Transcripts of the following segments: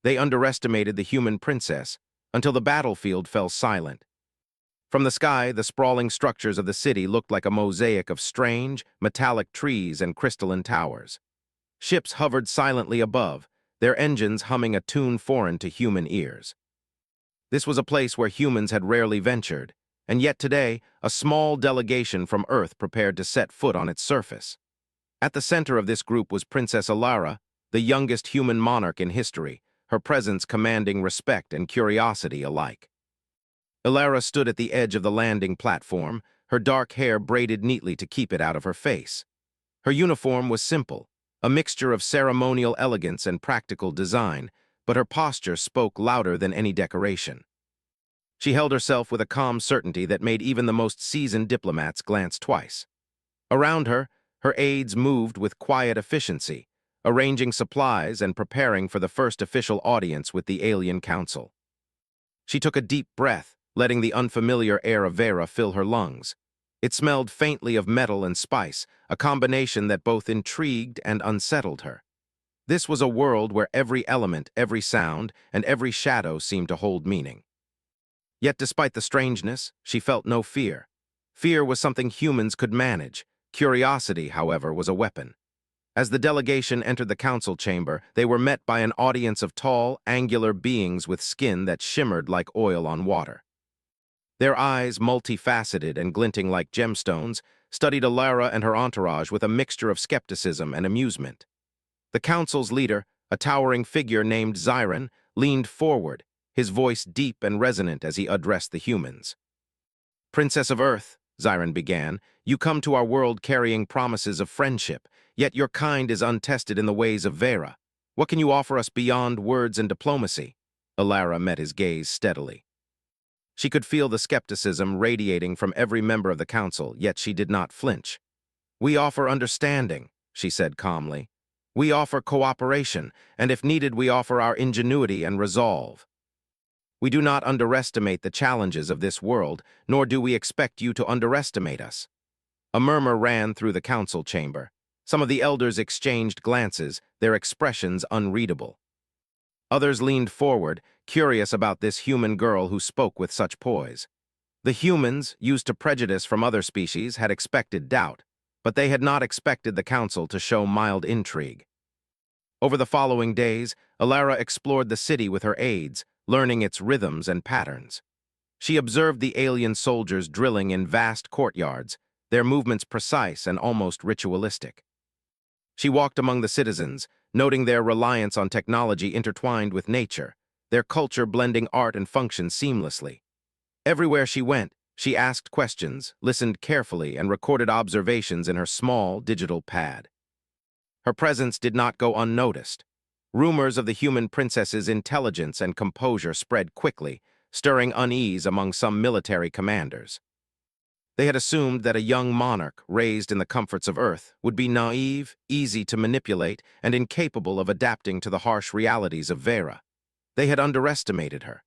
They underestimated the human princess until the battlefield fell silent. From the sky, the sprawling structures of the city looked like a mosaic of strange, metallic trees and crystalline towers. Ships hovered silently above, their engines humming a tune foreign to human ears. This was a place where humans had rarely ventured, and yet today, a small delegation from Earth prepared to set foot on its surface. At the center of this group was Princess Alara, the youngest human monarch in history, her presence commanding respect and curiosity alike. Alara stood at the edge of the landing platform, her dark hair braided neatly to keep it out of her face. Her uniform was simple, a mixture of ceremonial elegance and practical design, but her posture spoke louder than any decoration. She held herself with a calm certainty that made even the most seasoned diplomats glance twice. Around her, her aides moved with quiet efficiency, arranging supplies and preparing for the first official audience with the alien council. She took a deep breath, letting the unfamiliar air of Vera fill her lungs. It smelled faintly of metal and spice, a combination that both intrigued and unsettled her. This was a world where every element, every sound, and every shadow seemed to hold meaning. Yet despite the strangeness, she felt no fear. Fear was something humans could manage. Curiosity, however, was a weapon. As the delegation entered the council chamber, they were met by an audience of tall, angular beings with skin that shimmered like oil on water. Their eyes, multifaceted and glinting like gemstones, studied Alara and her entourage with a mixture of skepticism and amusement. The council's leader, a towering figure named Zyron, leaned forward, his voice deep and resonant as he addressed the humans. "Princess of Earth," Zyron began, "you come to our world carrying promises of friendship, yet your kind is untested in the ways of Vera. What can you offer us beyond words and diplomacy?" Alara met his gaze steadily. She could feel the skepticism radiating from every member of the council, yet she did not flinch. "We offer understanding," she said calmly. "We offer cooperation, and if needed, we offer our ingenuity and resolve. We do not underestimate the challenges of this world, nor do we expect you to underestimate us." A murmur ran through the council chamber. Some of the elders exchanged glances, their expressions unreadable. Others leaned forward, curious about this human girl who spoke with such poise. The humans, used to prejudice from other species, had expected doubt, but they had not expected the council to show mild intrigue. Over the following days, Alara explored the city with her aides, learning its rhythms and patterns. She observed the alien soldiers drilling in vast courtyards, their movements precise and almost ritualistic. She walked among the citizens, noting their reliance on technology intertwined with nature, their culture blending art and function seamlessly. Everywhere she went, she asked questions, listened carefully, and recorded observations in her small digital pad. Her presence did not go unnoticed. Rumors of the human princess's intelligence and composure spread quickly, stirring unease among some military commanders. They had assumed that a young monarch, raised in the comforts of Earth, would be naive, easy to manipulate, and incapable of adapting to the harsh realities of Vera. They had underestimated her.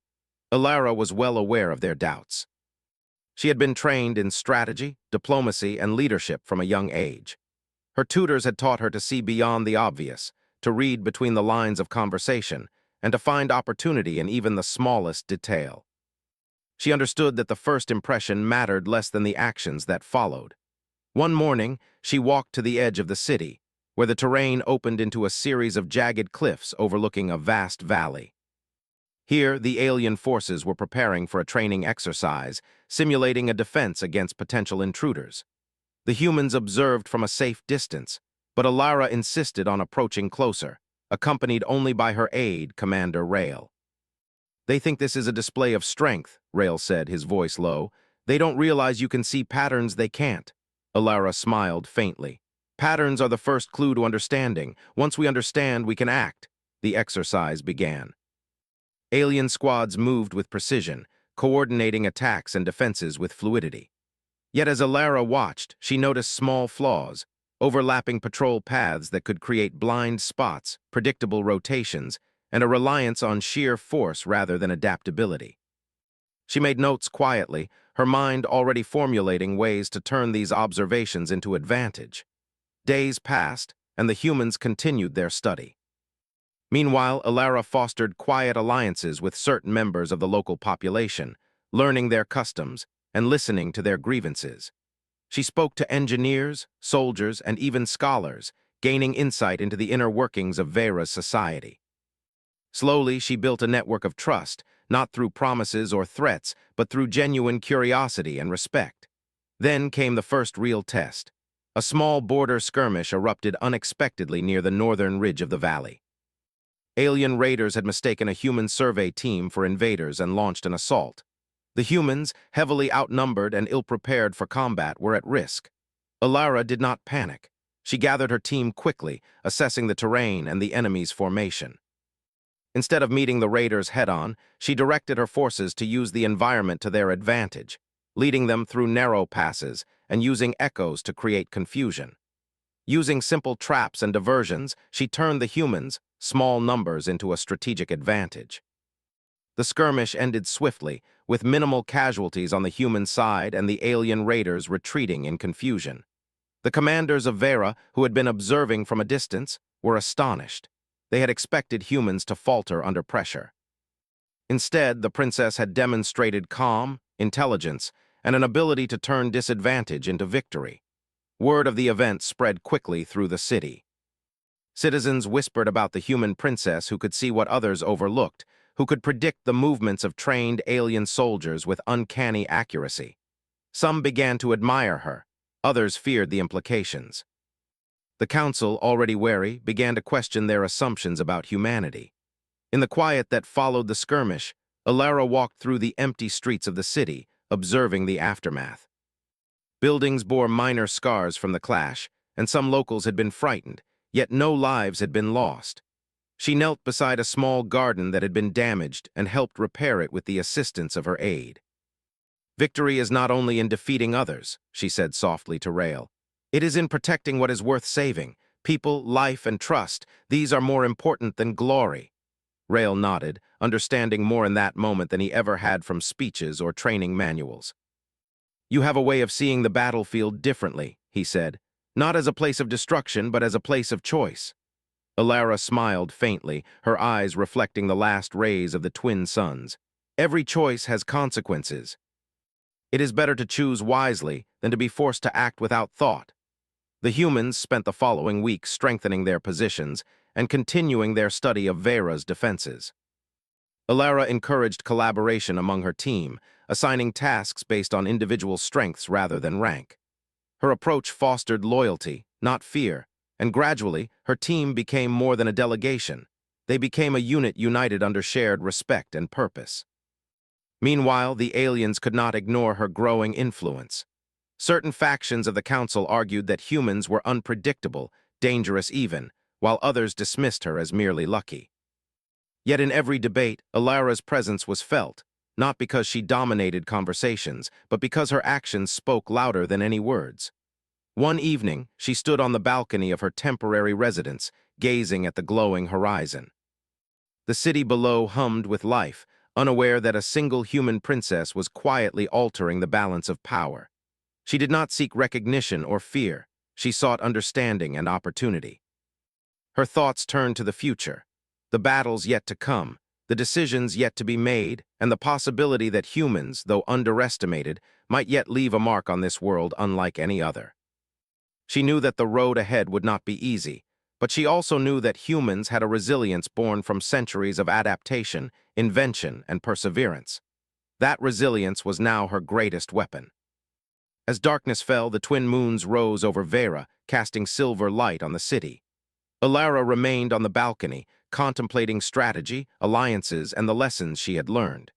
Alara was well aware of their doubts. She had been trained in strategy, diplomacy, and leadership from a young age. Her tutors had taught her to see beyond the obvious, to read between the lines of conversation, and to find opportunity in even the smallest detail. She understood that the first impression mattered less than the actions that followed. One morning, she walked to the edge of the city, where the terrain opened into a series of jagged cliffs overlooking a vast valley. Here, the alien forces were preparing for a training exercise, simulating a defense against potential intruders. The humans observed from a safe distance, but Alara insisted on approaching closer, accompanied only by her aide, Commander Rail. "They think this is a display of strength," Rail said, his voice low. "They don't realize you can see patterns they can't." Alara smiled faintly. "Patterns are the first clue to understanding. Once we understand, we can act." The exercise began. Alien squads moved with precision, coordinating attacks and defenses with fluidity. Yet as Alara watched, she noticed small flaws, overlapping patrol paths that could create blind spots, predictable rotations, and a reliance on sheer force rather than adaptability. She made notes quietly, her mind already formulating ways to turn these observations into advantage. Days passed, and the humans continued their study. Meanwhile, Alara fostered quiet alliances with certain members of the local population, learning their customs and listening to their grievances. She spoke to engineers, soldiers, and even scholars, gaining insight into the inner workings of Vera's society. Slowly, she built a network of trust, not through promises or threats, but through genuine curiosity and respect. Then came the first real test. A small border skirmish erupted unexpectedly near the northern ridge of the valley. Alien raiders had mistaken a human survey team for invaders and launched an assault. The humans, heavily outnumbered and ill-prepared for combat, were at risk. Alara did not panic. She gathered her team quickly, assessing the terrain and the enemy's formation. Instead of meeting the raiders head-on, she directed her forces to use the environment to their advantage, leading them through narrow passes and using echoes to create confusion. Using simple traps and diversions, she turned the humans, small numbers, into a strategic advantage. The skirmish ended swiftly, with minimal casualties on the human side and the alien raiders retreating in confusion. The commanders of Vera, who had been observing from a distance, were astonished. They had expected humans to falter under pressure. Instead, the princess had demonstrated calm, intelligence, and an ability to turn disadvantage into victory. Word of the event spread quickly through the city. Citizens whispered about the human princess who could see what others overlooked, who could predict the movements of trained alien soldiers with uncanny accuracy. Some began to admire her, others feared the implications. The council, already wary, began to question their assumptions about humanity. In the quiet that followed the skirmish, Alara walked through the empty streets of the city, observing the aftermath. Buildings bore minor scars from the clash, and some locals had been frightened, yet no lives had been lost. She knelt beside a small garden that had been damaged and helped repair it with the assistance of her aide. "Victory is not only in defeating others," she said softly to Rael. "It is in protecting what is worth saving. People, life, and trust, these are more important than glory." Rael nodded, understanding more in that moment than he ever had from speeches or training manuals. "You have a way of seeing the battlefield differently," he said, "not as a place of destruction, but as a place of choice." Alara smiled faintly, her eyes reflecting the last rays of the twin suns. "Every choice has consequences. It is better to choose wisely than to be forced to act without thought." The humans spent the following week strengthening their positions and continuing their study of Vera's defenses. Alara encouraged collaboration among her team, assigning tasks based on individual strengths rather than rank. Her approach fostered loyalty, not fear, and gradually, her team became more than a delegation. They became a unit united under shared respect and purpose. Meanwhile, the aliens could not ignore her growing influence. Certain factions of the council argued that humans were unpredictable, dangerous even, while others dismissed her as merely lucky. Yet in every debate, Alara's presence was felt, not because she dominated conversations, but because her actions spoke louder than any words. One evening, she stood on the balcony of her temporary residence, gazing at the glowing horizon. The city below hummed with life, unaware that a single human princess was quietly altering the balance of power. She did not seek recognition or fear. She sought understanding and opportunity. Her thoughts turned to the future, the battles yet to come, the decisions yet to be made, and the possibility that humans, though underestimated, might yet leave a mark on this world unlike any other. She knew that the road ahead would not be easy, but she also knew that humans had a resilience born from centuries of adaptation, invention, and perseverance. That resilience was now her greatest weapon. As darkness fell, the twin moons rose over Vera, casting silver light on the city. Alara remained on the balcony, contemplating strategy, alliances, and the lessons she had learned.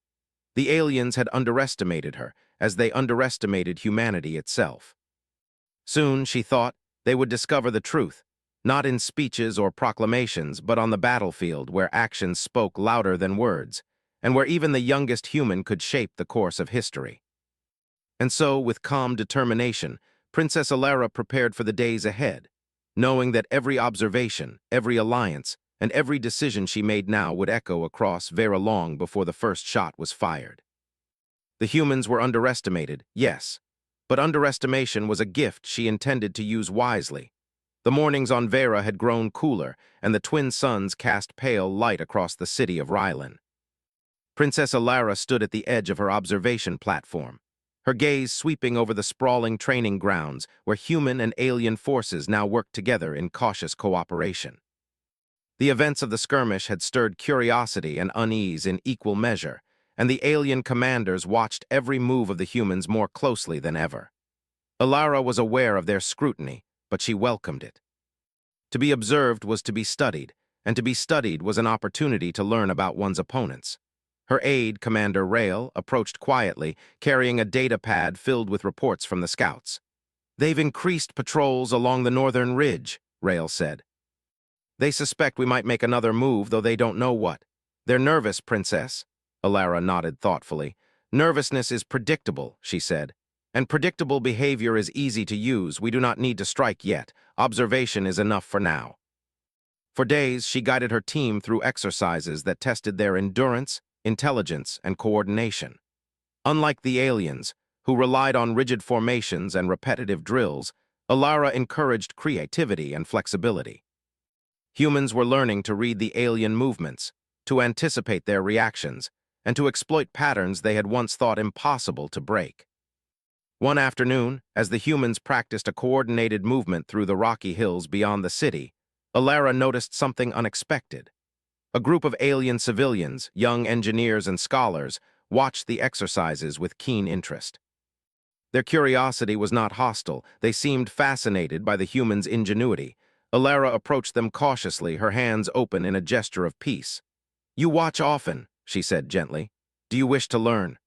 The aliens had underestimated her, as they underestimated humanity itself. Soon, she thought, they would discover the truth, not in speeches or proclamations, but on the battlefield where actions spoke louder than words, and where even the youngest human could shape the course of history. And so, with calm determination, Princess Alara prepared for the days ahead, knowing that every observation, every alliance, and every decision she made now would echo across Vera long before the first shot was fired. The humans were underestimated, yes, but underestimation was a gift she intended to use wisely. The mornings on Vera had grown cooler, and the twin suns cast pale light across the city of Rylan. Princess Alara stood at the edge of her observation platform, her gaze sweeping over the sprawling training grounds where human and alien forces now worked together in cautious cooperation. The events of the skirmish had stirred curiosity and unease in equal measure, and the alien commanders watched every move of the humans more closely than ever. Alara was aware of their scrutiny, but she welcomed it. To be observed was to be studied, and to be studied was an opportunity to learn about one's opponents. Her aide, Commander Rail, approached quietly, carrying a data pad filled with reports from the scouts. "They've increased patrols along the northern ridge," Rail said. "They suspect we might make another move, though they don't know what. They're nervous, Princess." Alara nodded thoughtfully. "Nervousness is predictable," she said. "And predictable behavior is easy to use. We do not need to strike yet. Observation is enough for now." For days, she guided her team through exercises that tested their endurance, intelligence, and coordination. Unlike the aliens, who relied on rigid formations and repetitive drills, Alara encouraged creativity and flexibility. Humans were learning to read the alien movements, to anticipate their reactions, and to exploit patterns they had once thought impossible to break. One afternoon, as the humans practiced a coordinated movement through the rocky hills beyond the city, Alara noticed something unexpected. A group of alien civilians, young engineers and scholars, watched the exercises with keen interest. Their curiosity was not hostile. They seemed fascinated by the humans' ingenuity. Alara approached them cautiously, her hands open in a gesture of peace. "You watch often," she said gently. "Do you wish to learn?"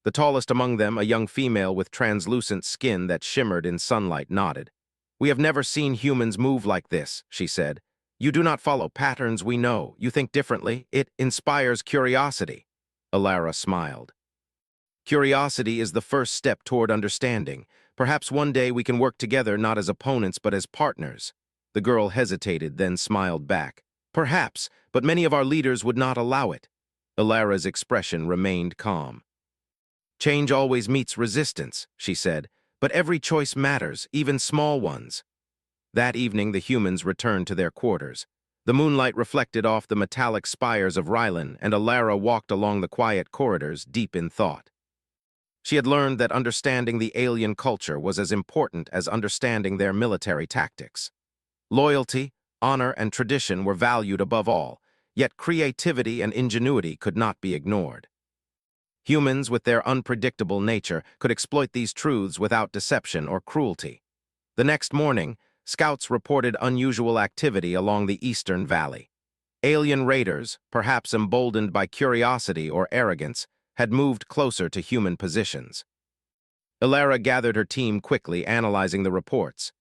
The tallest among them, a young female with translucent skin that shimmered in sunlight, nodded. "We have never seen humans move like this," she said. "You do not follow patterns we know. You think differently. It inspires curiosity." Alara smiled. "Curiosity is the first step toward understanding. Perhaps one day we can work together not as opponents but as partners." The girl hesitated, then smiled back. "Perhaps, but many of our leaders would not allow it." Alara's expression remained calm. "Change always meets resistance," she said, "but every choice matters, even small ones." That evening, the humans returned to their quarters. The moonlight reflected off the metallic spires of Rylan, and Alara walked along the quiet corridors, deep in thought. She had learned that understanding the alien culture was as important as understanding their military tactics. Loyalty, honor, and tradition were valued above all, yet creativity and ingenuity could not be ignored. Humans, with their unpredictable nature, could exploit these truths without deception or cruelty. The next morning, scouts reported unusual activity along the eastern valley. Alien raiders, perhaps emboldened by curiosity or arrogance, had moved closer to human positions. Alara gathered her team quickly, analyzing the reports.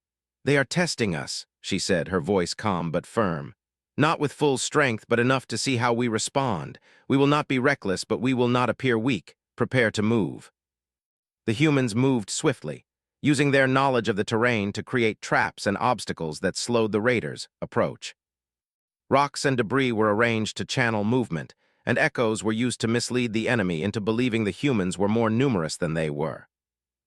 "They are testing us," she said, her voice calm but firm. "Not with full strength, but enough to see how we respond. We will not be reckless, but we will not appear weak. Prepare to move." The humans moved swiftly, using their knowledge of the terrain to create traps and obstacles that slowed the raiders' approach. Rocks and debris were arranged to channel movement, and echoes were used to mislead the enemy into believing the humans were more numerous than they were.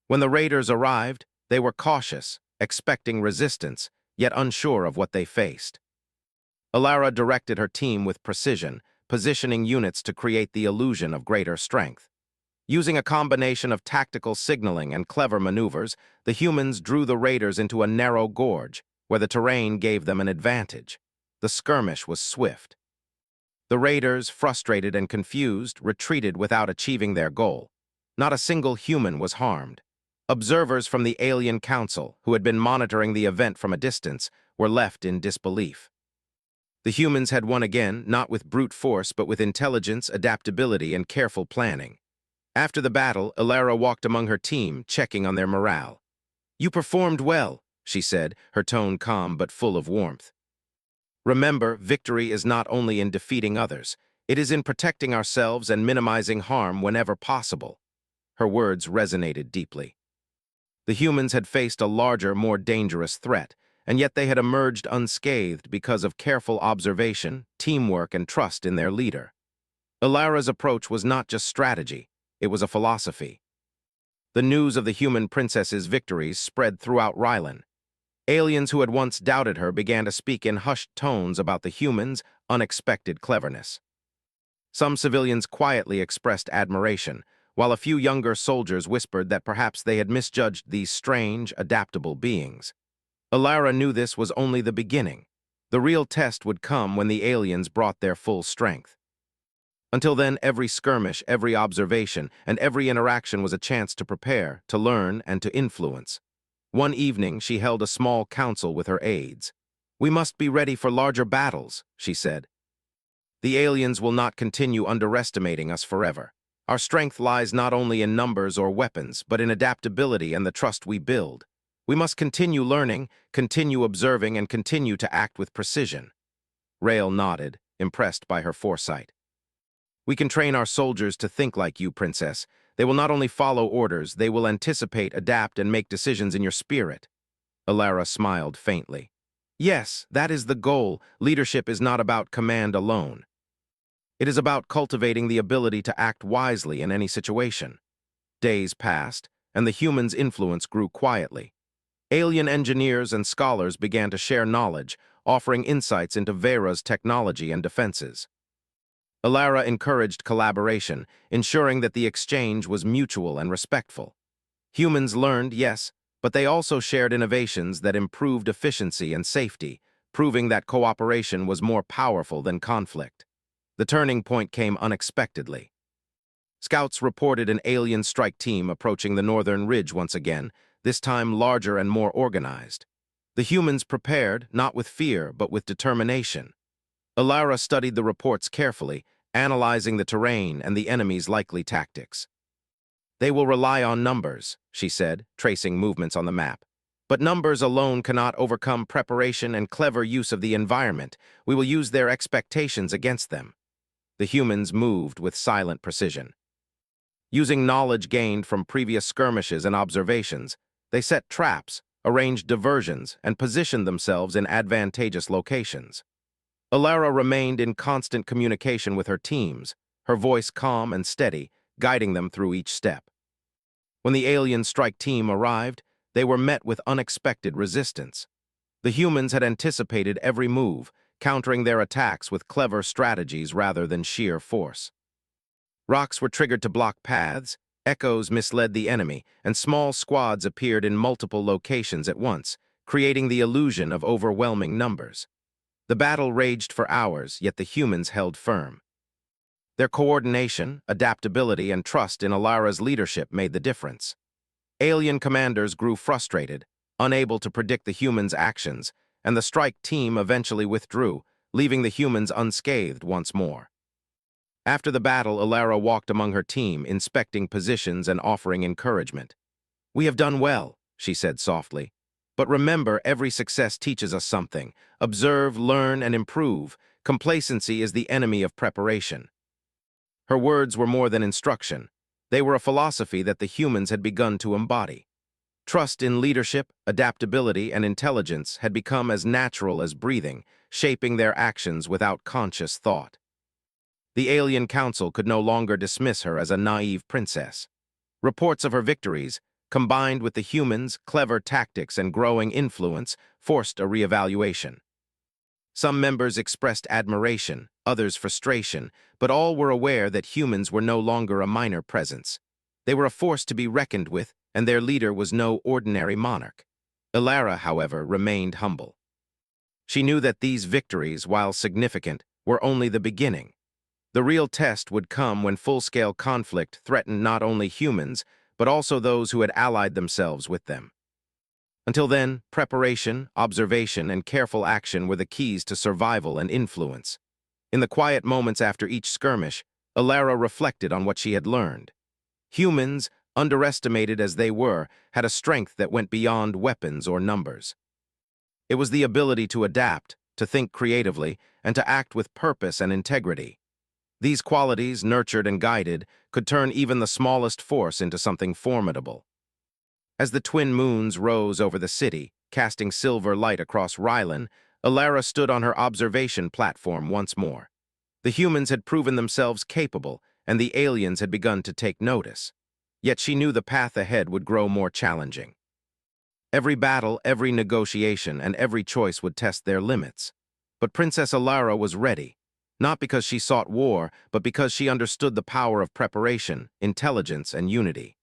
When the raiders arrived, they were cautious, expecting resistance, yet unsure of what they faced. Alara directed her team with precision, positioning units to create the illusion of greater strength. Using a combination of tactical signaling and clever maneuvers, the humans drew the raiders into a narrow gorge, where the terrain gave them an advantage. The skirmish was swift. The raiders, frustrated and confused, retreated without achieving their goal. Not a single human was harmed. Observers from the Alien Council, who had been monitoring the event from a distance, were left in disbelief. The humans had won again, not with brute force, but with intelligence, adaptability, and careful planning. After the battle, Alara walked among her team, checking on their morale. "You performed well," she said, her tone calm but full of warmth. "Remember, victory is not only in defeating others, it is in protecting ourselves and minimizing harm whenever possible." Her words resonated deeply. The humans had faced a larger, more dangerous threat, and yet they had emerged unscathed because of careful observation, teamwork, and trust in their leader. Alara's approach was not just strategy, it was a philosophy. The news of the human princess's victories spread throughout Rylan. Aliens who had once doubted her began to speak in hushed tones about the humans' unexpected cleverness. Some civilians quietly expressed admiration, while a few younger soldiers whispered that perhaps they had misjudged these strange, adaptable beings. Alara knew this was only the beginning. The real test would come when the aliens brought their full strength. Until then, every skirmish, every observation, and every interaction was a chance to prepare, to learn, and to influence. One evening, she held a small council with her aides. "We must be ready for larger battles," she said. "The aliens will not continue underestimating us forever. Our strength lies not only in numbers or weapons, but in adaptability and the trust we build. We must continue learning, continue observing, and continue to act with precision." Rael nodded, impressed by her foresight. "We can train our soldiers to think like you, Princess. They will not only follow orders, they will anticipate, adapt, and make decisions in your spirit." Alara smiled faintly. "Yes, that is the goal. Leadership is not about command alone. It is about cultivating the ability to act wisely in any situation." Days passed, and the humans' influence grew quietly. Alien engineers and scholars began to share knowledge, offering insights into Vera's technology and defenses. Alara encouraged collaboration, ensuring that the exchange was mutual and respectful. Humans learned, yes, but they also shared innovations that improved efficiency and safety, proving that cooperation was more powerful than conflict. The turning point came unexpectedly. Scouts reported an alien strike team approaching the northern ridge once again, this time larger and more organized. The humans prepared, not with fear, but with determination. Alara studied the reports carefully, analyzing the terrain and the enemy's likely tactics. "They will rely on numbers," she said, tracing movements on the map. "But numbers alone cannot overcome preparation and clever use of the environment. We will use their expectations against them." The humans moved with silent precision. Using knowledge gained from previous skirmishes and observations, they set traps, arranged diversions, and positioned themselves in advantageous locations. Alara remained in constant communication with her teams, her voice calm and steady, guiding them through each step. When the alien strike team arrived, they were met with unexpected resistance. The humans had anticipated every move, countering their attacks with clever strategies rather than sheer force. Rocks were triggered to block paths, echoes misled the enemy, and small squads appeared in multiple locations at once, creating the illusion of overwhelming numbers. The battle raged for hours, yet the humans held firm. Their coordination, adaptability, and trust in Alara's leadership made the difference. Alien commanders grew frustrated, unable to predict the humans' actions, and the strike team eventually withdrew, leaving the humans unscathed once more. After the battle, Alara walked among her team, inspecting positions and offering encouragement. "We have done well," she said softly. "But remember, every success teaches us something. Observe, learn, and improve. Complacency is the enemy of preparation." Her words were more than instruction. They were a philosophy that the humans had begun to embody. Trust in leadership, adaptability, and intelligence had become as natural as breathing, shaping their actions without conscious thought. The alien council could no longer dismiss her as a naive princess. Reports of her victories, combined with the humans' clever tactics and growing influence, forced a reevaluation. Some members expressed admiration, others frustration, but all were aware that humans were no longer a minor presence. They were a force to be reckoned with, and their leader was no ordinary monarch. Alara, however, remained humble. She knew that these victories, while significant, were only the beginning. The real test would come when full-scale conflict threatened not only humans, but also those who had allied themselves with them. Until then, preparation, observation, and careful action were the keys to survival and influence. In the quiet moments after each skirmish, Alara reflected on what she had learned. Humans, underestimated as they were, had a strength that went beyond weapons or numbers. It was the ability to adapt, to think creatively, and to act with purpose and integrity. These qualities, nurtured and guided, could turn even the smallest force into something formidable. As the twin moons rose over the city, casting silver light across Rylan, Alara stood on her observation platform once more. The humans had proven themselves capable, and the aliens had begun to take notice. Yet she knew the path ahead would grow more challenging. Every battle, every negotiation, and every choice would test their limits. But Princess Alara was ready, not because she sought war, but because she understood the power of preparation, intelligence, and unity.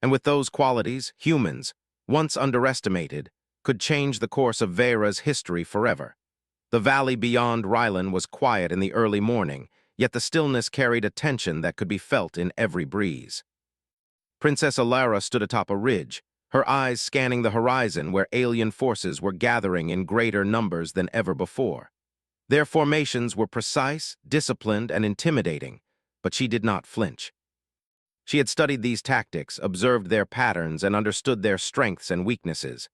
And with those qualities, humans, once underestimated, could change the course of Vera's history forever. The valley beyond Rylan was quiet in the early morning, yet the stillness carried a tension that could be felt in every breeze. Princess Alara stood atop a ridge, her eyes scanning the horizon where alien forces were gathering in greater numbers than ever before. Their formations were precise, disciplined, and intimidating, but she did not flinch. She had studied these tactics, observed their patterns, and understood their strengths and weaknesses.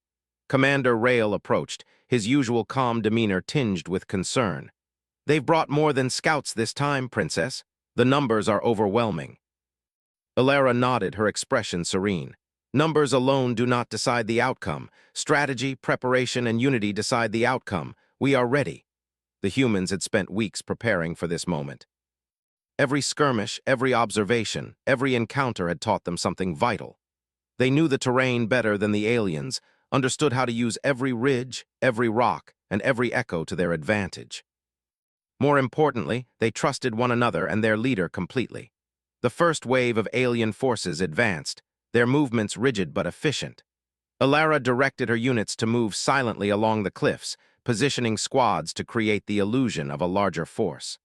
Commander Rail approached, his usual calm demeanor tinged with concern. "They've brought more than scouts this time, Princess. The numbers are overwhelming." Alara nodded, her expression serene. "Numbers alone do not decide the outcome. Strategy, preparation, and unity decide the outcome. We are ready." The humans had spent weeks preparing for this moment. Every skirmish, every observation, every encounter had taught them something vital. They knew the terrain better than the aliens, understood how to use every ridge, every rock, and every echo to their advantage. More importantly, they trusted one another and their leader completely. The first wave of alien forces advanced, their movements rigid but efficient. Alara directed her units to move silently along the cliffs, positioning squads to create the illusion of a larger force.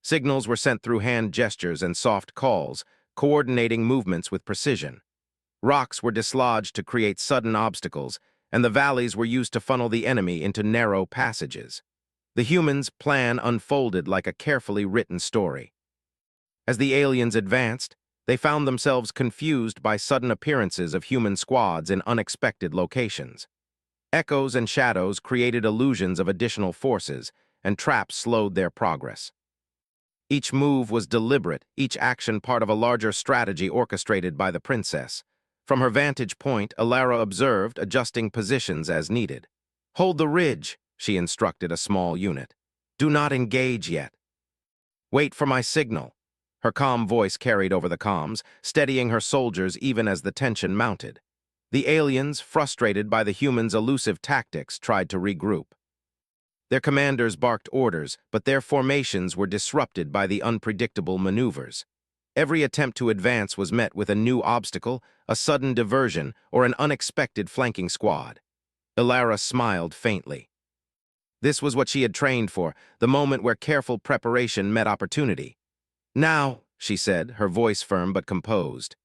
Signals were sent through hand gestures and soft calls, coordinating movements with precision. Rocks were dislodged to create sudden obstacles, and the valleys were used to funnel the enemy into narrow passages. The humans' plan unfolded like a carefully written story. As the aliens advanced, they found themselves confused by sudden appearances of human squads in unexpected locations. Echoes and shadows created illusions of additional forces, and traps slowed their progress. Each move was deliberate, each action part of a larger strategy orchestrated by the princess. From her vantage point, Alara observed, adjusting positions as needed. "Hold the ridge," she instructed a small unit. "Do not engage yet. Wait for my signal." Her calm voice carried over the comms, steadying her soldiers even as the tension mounted. The aliens, frustrated by the humans' elusive tactics, tried to regroup. Their commanders barked orders, but their formations were disrupted by the unpredictable maneuvers. Every attempt to advance was met with a new obstacle, a sudden diversion, or an unexpected flanking squad. Alara smiled faintly. This was what she had trained for, the moment where careful preparation met opportunity. "Now," she said, her voice firm but composed.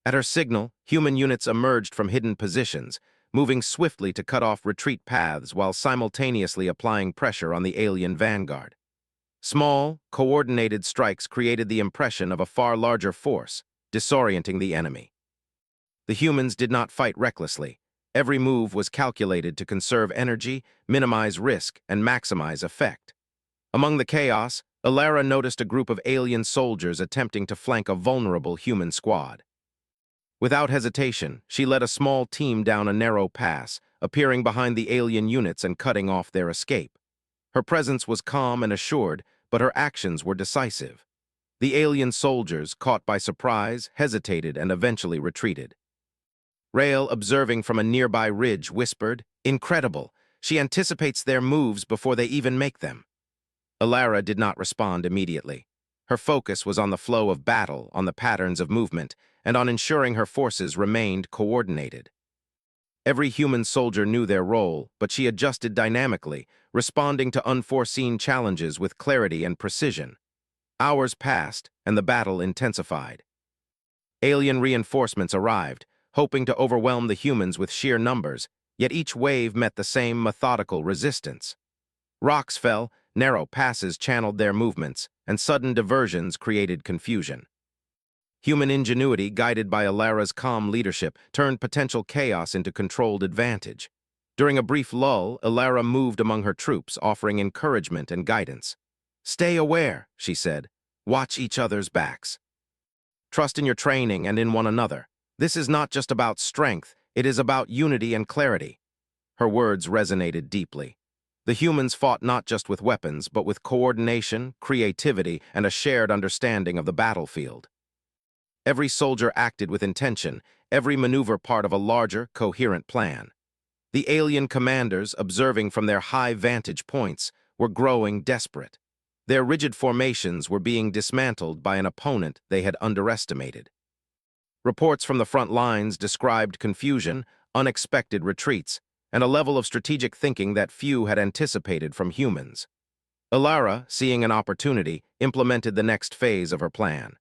At her signal, human units emerged from hidden positions, moving swiftly to cut off retreat paths while simultaneously applying pressure on the alien vanguard. Small, coordinated strikes created the impression of a far larger force, disorienting the enemy. The humans did not fight recklessly. Every move was calculated to conserve energy, minimize risk, and maximize effect. Among the chaos, Alara noticed a group of alien soldiers attempting to flank a vulnerable human squad. Without hesitation, she led a small team down a narrow pass, appearing behind the alien units and cutting off their escape. Her presence was calm and assured, but her actions were decisive. The alien soldiers, caught by surprise, hesitated and eventually retreated. Rail, observing from a nearby ridge, whispered, "Incredible! She anticipates their moves before they even make them." Alara did not respond immediately. Her focus was on the flow of battle, on the patterns of movement, and on ensuring her forces remained coordinated. Every human soldier knew their role, but she adjusted dynamically, responding to unforeseen challenges with clarity and precision. Hours passed, and the battle intensified. Alien reinforcements arrived, hoping to overwhelm the humans with sheer numbers, yet each wave met the same methodical resistance. Rocks fell, narrow passes channeled their movements, and sudden diversions created confusion. Human ingenuity, guided by Alara's calm leadership, turned potential chaos into controlled advantage. During a brief lull, Alara moved among her troops, offering encouragement and guidance. "Stay aware," she said. "Watch each other's backs. Trust in your training and in one another. This is not just about strength, it is about unity and clarity." Her words resonated deeply. The humans fought not just with weapons, but with coordination, creativity, and a shared understanding of the battlefield. Every soldier acted with intention, every maneuver part of a larger, coherent plan. The alien commanders, observing from their high vantage points, were growing desperate. Their rigid formations were being dismantled by an opponent they had underestimated. Reports from the front lines described confusion, unexpected retreats, and a level of strategic thinking that few had anticipated from humans. Ilara, seeing an opportunity, implemented the next phase of her plan.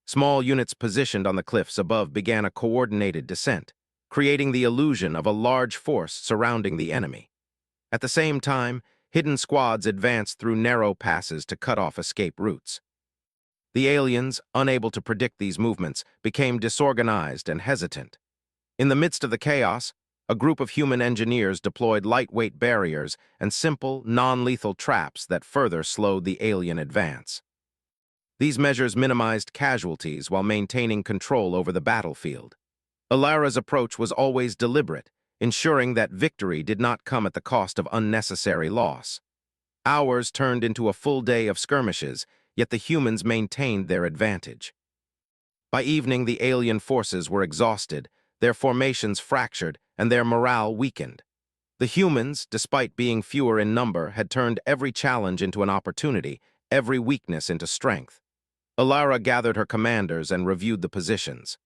Small units positioned on the cliffs above began a coordinated descent, creating the illusion of a large force surrounding the enemy. At the same time, hidden squads advanced through narrow passes to cut off escape routes. The aliens, unable to predict these movements, became disorganized and hesitant. In the midst of the chaos, a group of human engineers deployed lightweight barriers and simple, non-lethal traps that further slowed the alien advance. These measures minimized casualties while maintaining control over the battlefield. Ilara's approach was always deliberate, ensuring that victory did not come at the cost of unnecessary loss. Hours turned into a full day of skirmishes, yet the humans maintained their advantage. By evening, the alien forces were exhausted, their formations fractured, and their morale weakened. The humans, despite being fewer in number, had turned every challenge into an opportunity, every weakness into strength. Ilara gathered her commanders and reviewed the positions.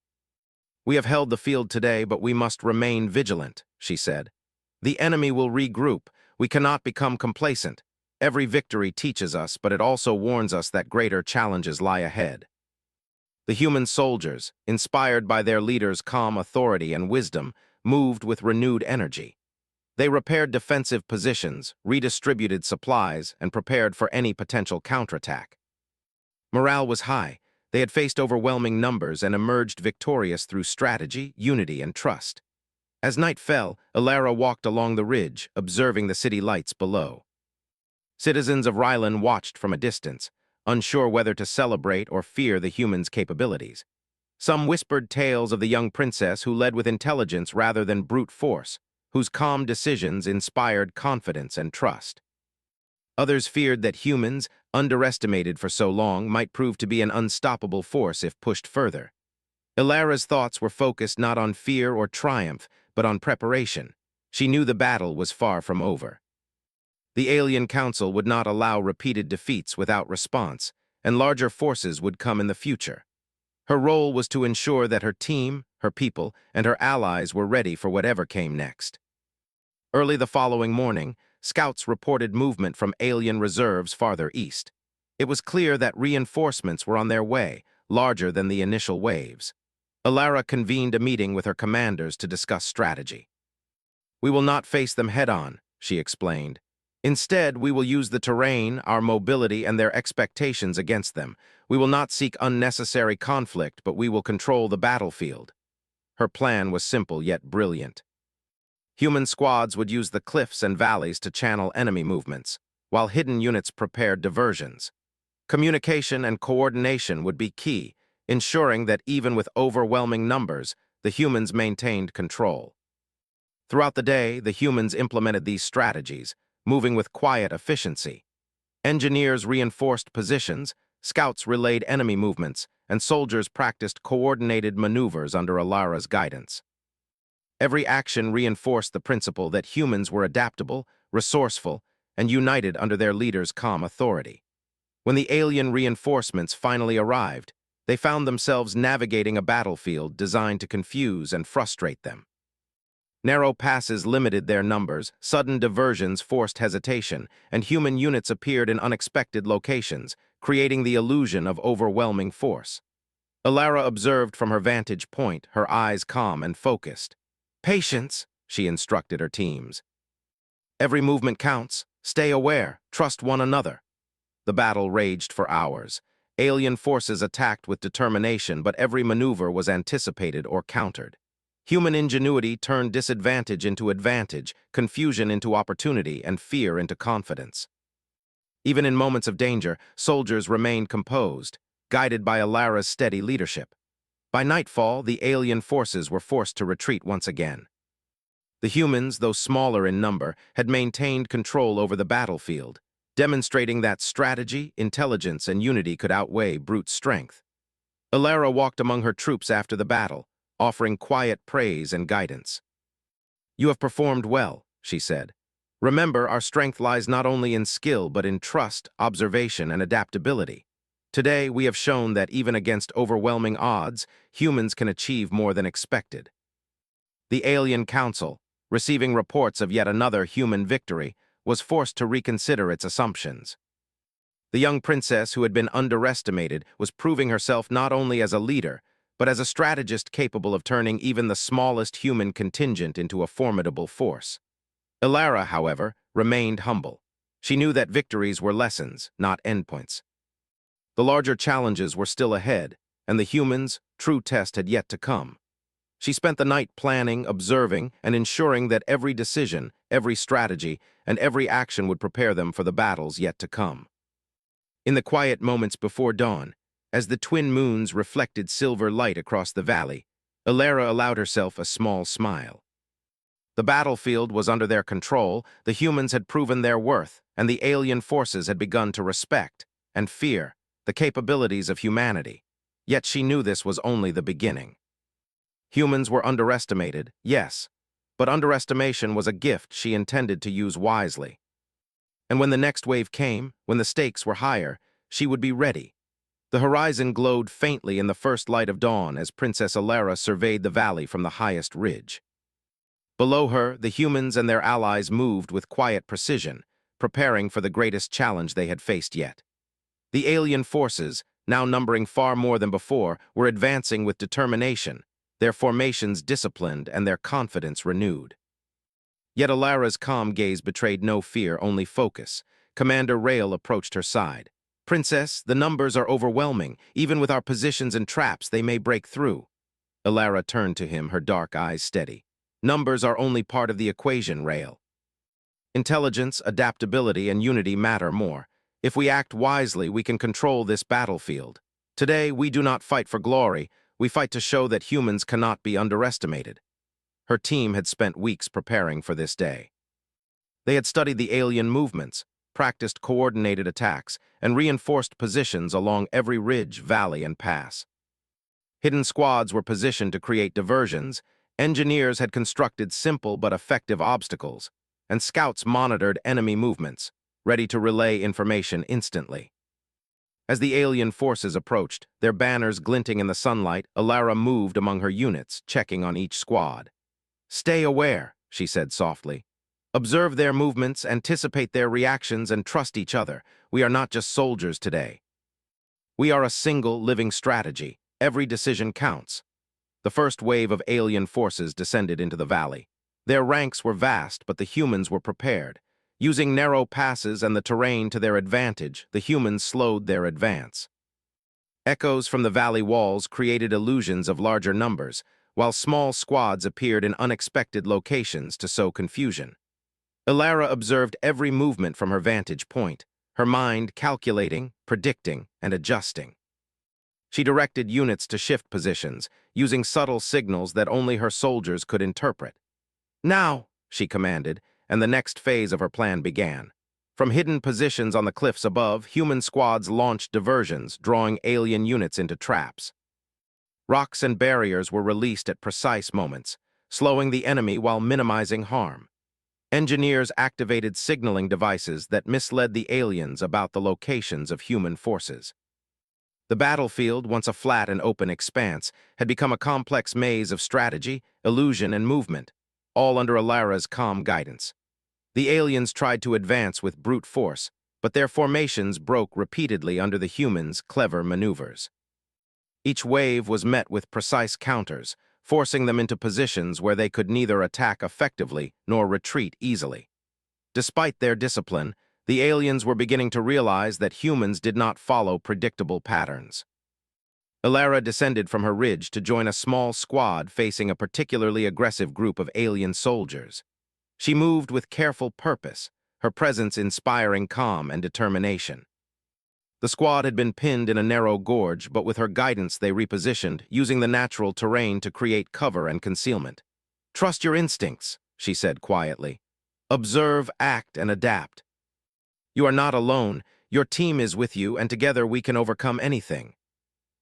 "We have held the field today, but we must remain vigilant," she said. "The enemy will regroup. We cannot become complacent. Every victory teaches us, but it also warns us that greater challenges lie ahead." The human soldiers, inspired by their leader's calm authority and wisdom, moved with renewed energy. They repaired defensive positions, redistributed supplies, and prepared for any potential counterattack. Morale was high. They had faced overwhelming numbers and emerged victorious through strategy, unity, and trust. As night fell, Ilara walked along the ridge, observing the city lights below. Citizens of Rylan watched from a distance, unsure whether to celebrate or fear the humans' capabilities. Some whispered tales of the young princess who led with intelligence rather than brute force, whose calm decisions inspired confidence and trust. Others feared that humans, underestimated for so long, might prove to be an unstoppable force if pushed further. Ilara's thoughts were focused not on fear or triumph, but on preparation. She knew the battle was far from over. The Alien Council would not allow repeated defeats without response, and larger forces would come in the future. Her role was to ensure that her team, her people, and her allies were ready for whatever came next. Early the following morning, scouts reported movement from alien reserves farther east. It was clear that reinforcements were on their way, larger than the initial waves. Ilara convened a meeting with her commanders to discuss strategy. "We will not face them head-on," she explained. "Instead, we will use the terrain, our mobility, and their expectations against them. We will not seek unnecessary conflict, but we will control the battlefield." Her plan was simple yet brilliant. Human squads would use the cliffs and valleys to channel enemy movements, while hidden units prepared diversions. Communication and coordination would be key, ensuring that even with overwhelming numbers, the humans maintained control. Throughout the day, the humans implemented these strategies, moving with quiet efficiency. Engineers reinforced positions, scouts relayed enemy movements, and soldiers practiced coordinated maneuvers under Ilara's guidance. Every action reinforced the principle that humans were adaptable, resourceful, and united under their leader's calm authority. When the alien reinforcements finally arrived, they found themselves navigating a battlefield designed to confuse and frustrate them. Narrow passes limited their numbers, sudden diversions forced hesitation, and human units appeared in unexpected locations, creating the illusion of overwhelming force. Ilara observed from her vantage point, her eyes calm and focused. "Patience," she instructed her teams. "Every movement counts. Stay aware. Trust one another." The battle raged for hours. Alien forces attacked with determination, but every maneuver was anticipated or countered. Human ingenuity turned disadvantage into advantage, confusion into opportunity, and fear into confidence. Even in moments of danger, soldiers remained composed, guided by Ilara's steady leadership. By nightfall, the alien forces were forced to retreat once again. The humans, though smaller in number, had maintained control over the battlefield, demonstrating that strategy, intelligence, and unity could outweigh brute strength. Ilara walked among her troops after the battle, offering quiet praise and guidance. "You have performed well," she said. "Remember, our strength lies not only in skill but in trust, observation, and adaptability. Today, we have shown that even against overwhelming odds, humans can achieve more than expected." The Alien Council, receiving reports of yet another human victory, was forced to reconsider its assumptions. The young princess who had been underestimated was proving herself not only as a leader, but as a strategist capable of turning even the smallest human contingent into a formidable force. Ilara, however, remained humble. She knew that victories were lessons, not endpoints. The larger challenges were still ahead, and the humans' true test had yet to come. She spent the night planning, observing, and ensuring that every decision, every strategy, and every action would prepare them for the battles yet to come. In the quiet moments before dawn, as the twin moons reflected silver light across the valley, Ilara allowed herself a small smile. The battlefield was under their control, the humans had proven their worth, and the alien forces had begun to respect and fear the capabilities of humanity. Yet she knew this was only the beginning. Humans were underestimated, yes, but underestimation was a gift she intended to use wisely. And when the next wave came, when the stakes were higher, she would be ready. The horizon glowed faintly in the first light of dawn as Princess Ilara surveyed the valley from the highest ridge. Below her, the humans and their allies moved with quiet precision, preparing for the greatest challenge they had faced yet. The alien forces, now numbering far more than before, were advancing with determination, their formations disciplined and their confidence renewed. Yet Ilara's calm gaze betrayed no fear, only focus. Commander Rail approached her side. "Princess, the numbers are overwhelming. Even with our positions and traps, they may break through." Ilara turned to him, her dark eyes steady. "Numbers are only part of the equation, Rail. Intelligence, adaptability, and unity matter more. If we act wisely, we can control this battlefield. Today, we do not fight for glory. We fight to show that humans cannot be underestimated." Her team had spent weeks preparing for this day. They had studied the alien movements, practiced coordinated attacks, and reinforced positions along every ridge, valley, and pass. Hidden squads were positioned to create diversions, engineers had constructed simple but effective obstacles, and scouts monitored enemy movements, ready to relay information instantly. As the alien forces approached, their banners glinting in the sunlight, Ilara moved among her units, checking on each squad. "Stay aware," she said softly. "Observe their movements, anticipate their reactions, and trust each other. We are not just soldiers today. We are a single, living strategy. Every decision counts." The first wave of alien forces descended into the valley. Their ranks were vast, but the humans were prepared. Using narrow passes and the terrain to their advantage, the humans slowed their advance. Echoes from the valley walls created illusions of larger numbers, while small squads appeared in unexpected locations to sow confusion. Ilara observed every movement from her vantage point, her mind calculating, predicting, and adjusting. She directed units to shift positions, using subtle signals that only her soldiers could interpret. "Now," she commanded, and the next phase of her plan began. From hidden positions on the cliffs above, human squads launched diversions, drawing alien units into traps. Rocks and barriers were released at precise moments, slowing the enemy while minimizing harm. Engineers activated signaling devices that misled the aliens about the locations of human forces. The battlefield, once a flat and open expanse, had become a complex maze of strategy, illusion, and movement, all under Ilara's calm guidance. The aliens tried to advance with brute force, but their formations broke repeatedly under the humans' clever maneuvers. Each wave was met with precise counters, forcing them into positions where they could neither attack effectively nor retreat easily. Despite their discipline, the aliens were beginning to realize that humans did not follow predictable patterns. Ilara descended from her ridge to join a small squad facing a particularly aggressive group of alien soldiers. She moved with careful purpose, her presence inspiring calm and determination. The squad had been pinned in a narrow gorge, but with her guidance they repositioned, using the natural terrain to create cover and concealment. "Trust your instincts," she said quietly. "Observe, act, and adapt. You are not alone. Your team is with you, and together we can overcome anything."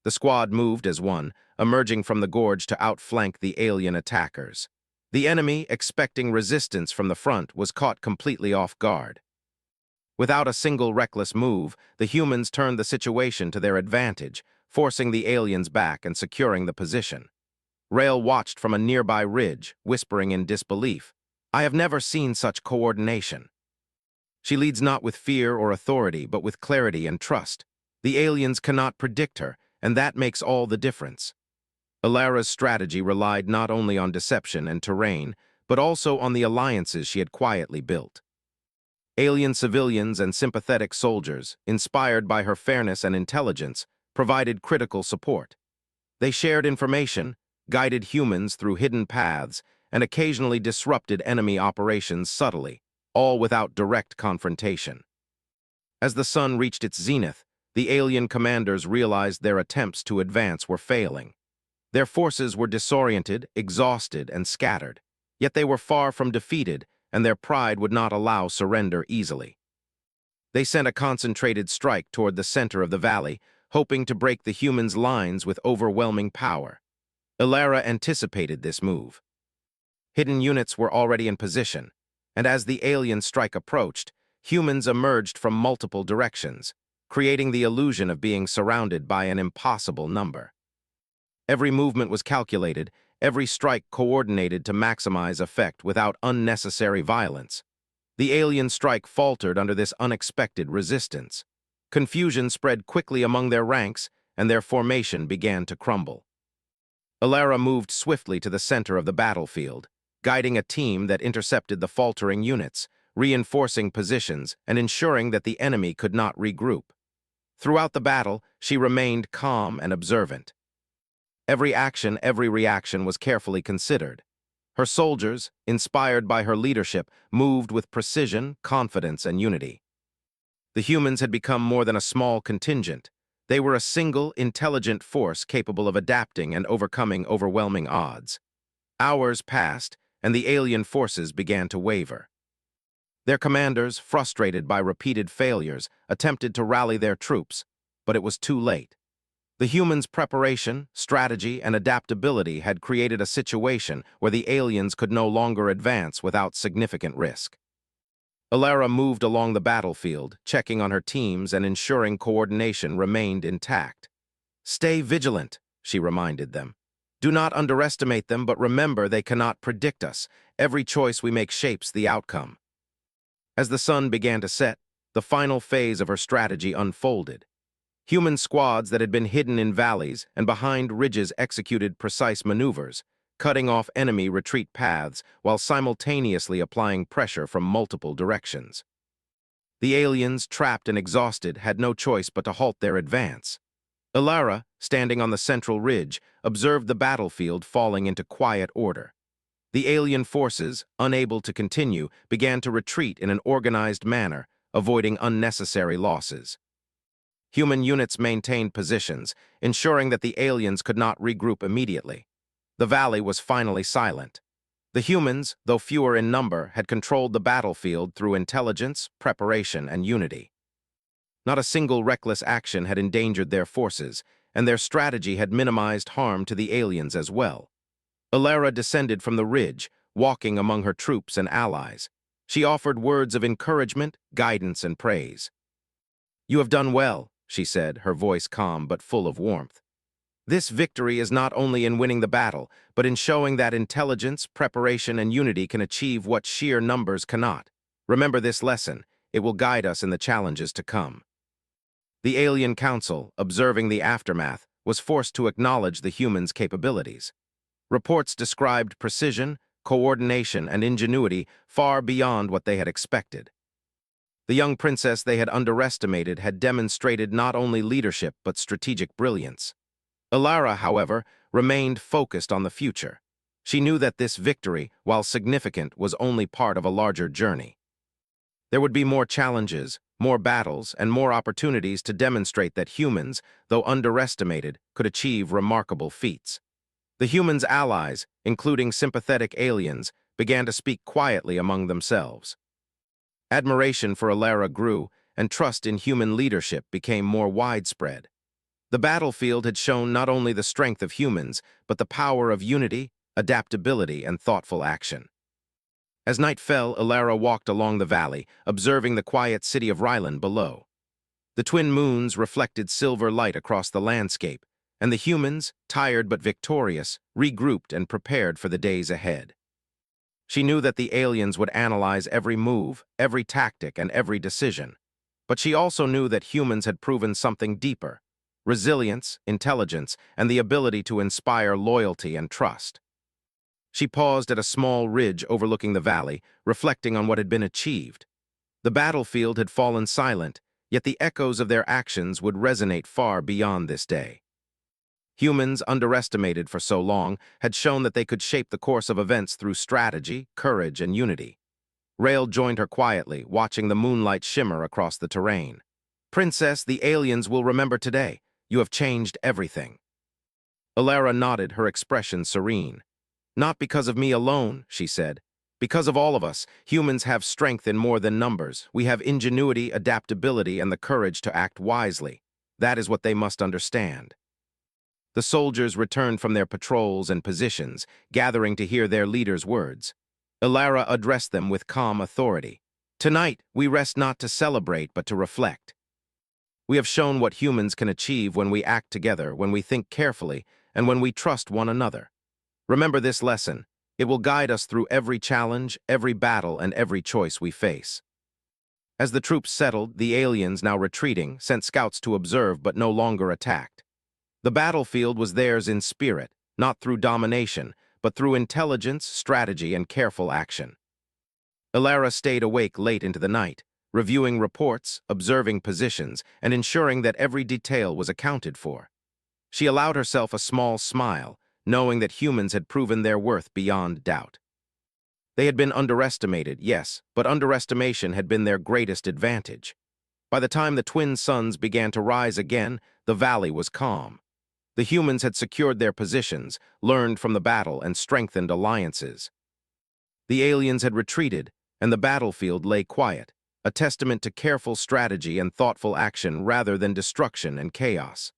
The squad moved as one, emerging from the gorge to outflank the alien attackers. The enemy, expecting resistance from the front, was caught completely off guard. Without a single reckless move, the humans turned the situation to their advantage, forcing the aliens back and securing the position. Rail watched from a nearby ridge, whispering in disbelief, "I have never seen such coordination." She leads not with fear or authority, but with clarity and trust. The aliens cannot predict her, and that makes all the difference. Alara's strategy relied not only on deception and terrain, but also on the alliances she had quietly built. Alien civilians and sympathetic soldiers, inspired by her fairness and intelligence, provided critical support. They shared information, guided humans through hidden paths, and occasionally disrupted enemy operations subtly, all without direct confrontation. As the sun reached its zenith, the alien commanders realized their attempts to advance were failing. Their forces were disoriented, exhausted, and scattered, yet they were far from defeated, and their pride would not allow surrender easily. They sent a concentrated strike toward the center of the valley, hoping to break the humans' lines with overwhelming power. Alara anticipated this move. Hidden units were already in position, and as the alien strike approached, humans emerged from multiple directions, creating the illusion of being surrounded by an impossible number. Every movement was calculated, every strike coordinated to maximize effect without unnecessary violence. The alien strike faltered under this unexpected resistance. Confusion spread quickly among their ranks, and their formation began to crumble. Alara moved swiftly to the center of the battlefield, guiding a team that intercepted the faltering units, reinforcing positions and ensuring that the enemy could not regroup. Throughout the battle, she remained calm and observant. Every action, every reaction was carefully considered. Her soldiers, inspired by her leadership, moved with precision, confidence, and unity. The humans had become more than a small contingent. They were a single, intelligent force capable of adapting and overcoming overwhelming odds. Hours passed, and the alien forces began to waver. Their commanders, frustrated by repeated failures, attempted to rally their troops, but it was too late. The humans' preparation, strategy, and adaptability had created a situation where the aliens could no longer advance without significant risk. Alara moved along the battlefield, checking on her teams and ensuring coordination remained intact. "Stay vigilant," she reminded them. "Do not underestimate them, but remember they cannot predict us. Every choice we make shapes the outcome." As the sun began to set, the final phase of her strategy unfolded. Human squads that had been hidden in valleys and behind ridges executed precise maneuvers, cutting off enemy retreat paths while simultaneously applying pressure from multiple directions. The aliens, trapped and exhausted, had no choice but to halt their advance. Alara, standing on the central ridge, observed the battlefield falling into quiet order. The alien forces, unable to continue, began to retreat in an organized manner, avoiding unnecessary losses. Human units maintained positions, ensuring that the aliens could not regroup immediately. The valley was finally silent. The humans, though fewer in number, had controlled the battlefield through intelligence, preparation, and unity. Not a single reckless action had endangered their forces, and their strategy had minimized harm to the aliens as well. Alara descended from the ridge, walking among her troops and allies. She offered words of encouragement, guidance, and praise. "You have done well," she said, her voice calm but full of warmth. "This victory is not only in winning the battle, but in showing that intelligence, preparation, and unity can achieve what sheer numbers cannot. Remember this lesson. It will guide us in the challenges to come." The Alien Council, observing the aftermath, was forced to acknowledge the humans' capabilities. Reports described precision, coordination, and ingenuity far beyond what they had expected. The young princess they had underestimated had demonstrated not only leadership but strategic brilliance. Alara, however, remained focused on the future. She knew that this victory, while significant, was only part of a larger journey. There would be more challenges, more battles, and more opportunities to demonstrate that humans, though underestimated, could achieve remarkable feats. The humans' allies, including sympathetic aliens, began to speak quietly among themselves. Admiration for Alara grew, and trust in human leadership became more widespread. The battlefield had shown not only the strength of humans, but the power of unity, adaptability, and thoughtful action. As night fell, Ilara walked along the valley, observing the quiet city of Ryland below. The twin moons reflected silver light across the landscape, and the humans, tired but victorious, regrouped and prepared for the days ahead. She knew that the aliens would analyze every move, every tactic, and every decision. But she also knew that humans had proven something deeper: resilience, intelligence, and the ability to inspire loyalty and trust. She paused at a small ridge overlooking the valley, reflecting on what had been achieved. The battlefield had fallen silent, yet the echoes of their actions would resonate far beyond this day. Humans, underestimated for so long, had shown that they could shape the course of events through strategy, courage, and unity. Rael joined her quietly, watching the moonlight shimmer across the terrain. "Princess, the aliens will remember today. You have changed everything." Ilara nodded, her expression serene. "Not because of me alone," she said. "Because of all of us. Humans have strength in more than numbers. We have ingenuity, adaptability, and the courage to act wisely. That is what they must understand." The soldiers returned from their patrols and positions, gathering to hear their leader's words. Ilara addressed them with calm authority. "Tonight, we rest not to celebrate, but to reflect. We have shown what humans can achieve when we act together, when we think carefully, and when we trust one another. Remember this lesson. It will guide us through every challenge, every battle, and every choice we face." As the troops settled, the aliens, now retreating, sent scouts to observe but no longer attacked. The battlefield was theirs in spirit, not through domination, but through intelligence, strategy, and careful action. Ilara stayed awake late into the night, reviewing reports, observing positions, and ensuring that every detail was accounted for. She allowed herself a small smile, knowing that humans had proven their worth beyond doubt. They had been underestimated, yes, but underestimation had been their greatest advantage. By the time the twin suns began to rise again, the valley was calm. The humans had secured their positions, learned from the battle, and strengthened alliances. The aliens had retreated, and the battlefield lay quiet, a testament to careful strategy and thoughtful action rather than destruction and chaos.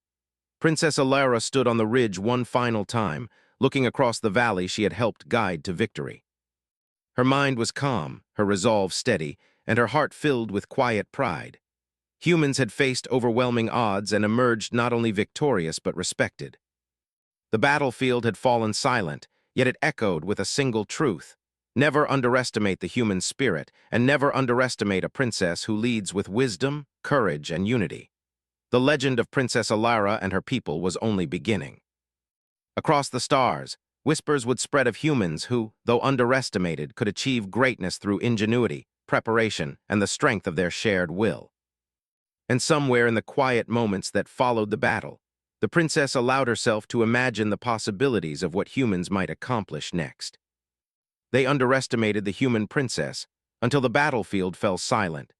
Princess Ilara stood on the ridge one final time, looking across the valley she had helped guide to victory. Her mind was calm, her resolve steady, and her heart filled with quiet pride. Humans had faced overwhelming odds and emerged not only victorious but respected. The battlefield had fallen silent, yet it echoed with a single truth: never underestimate the human spirit, and never underestimate a princess who leads with wisdom, courage, and unity. The legend of Princess Ilara and her people was only beginning. Across the stars, whispers would spread of humans who, though underestimated, could achieve greatness through ingenuity, preparation, and the strength of their shared will. And somewhere in the quiet moments that followed the battle, the princess allowed herself to imagine the possibilities of what humans might accomplish next. They underestimated the human princess until the battlefield fell silent,